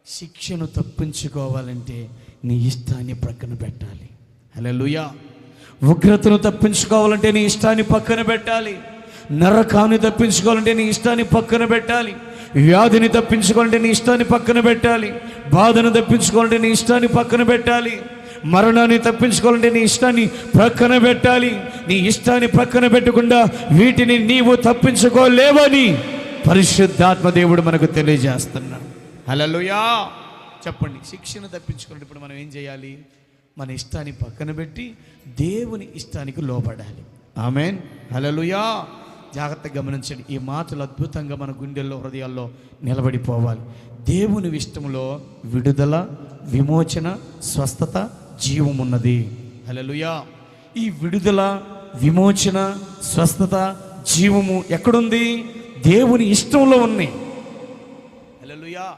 శిక్షను తప్పించుకోవాలంటే నీ ఇష్టాన్ని పక్కన పెట్టాలి. హల్లెలూయా. ఉగ్రతను తప్పించుకోవాలంటే నీ ఇష్టాన్ని పక్కన పెట్టాలి. నరకాన్ని తప్పించుకోవాలంటే నీ ఇష్టాన్ని పక్కన పెట్టాలి. వ్యాధిని తప్పించుకోవాలంటే నీ ఇష్టాన్ని పక్కన పెట్టాలి. బాధను తప్పించుకోవాలంటే నీ ఇష్టాన్ని పక్కన పెట్టాలి. మరణాన్ని తప్పించుకోవాలంటే నీ ఇష్టాన్ని పక్కన పెట్టాలి. నీ ఇష్టాన్ని పక్కన పెట్టకుండా వీటిని నీవు తప్పించుకోలేవని పరిశుద్ధాత్మ దేవుడు మనకు తెలియజేస్తున్నాడు. హల్లెలూయా. చెప్పండి, శిక్షను తప్పించుకోవాలంటే ఇప్పుడు మనం ఏం చేయాలి? మన ఇష్టాన్ని పక్కన పెట్టి దేవుని ఇష్టానికి లోబడాలి. ఆమేన్. హల్లెలూయా. జాగ్రత్తగా గమనించండి, ఈ మాటలు అద్భుతంగా మన గుండెల్లో హృదయాల్లో నిలబడిపోవాలి. దేవుని ఇష్టంలో విడుదల, విమోచన, స్వస్థత, జీవం ఉన్నది. హల్లెలూయా. ఈ విడుదల, విమోచన, స్వస్థత, జీవము ఎక్కడుంది? దేవుని ఇష్టంలో ఉన్నాయి. హల్లెలూయా.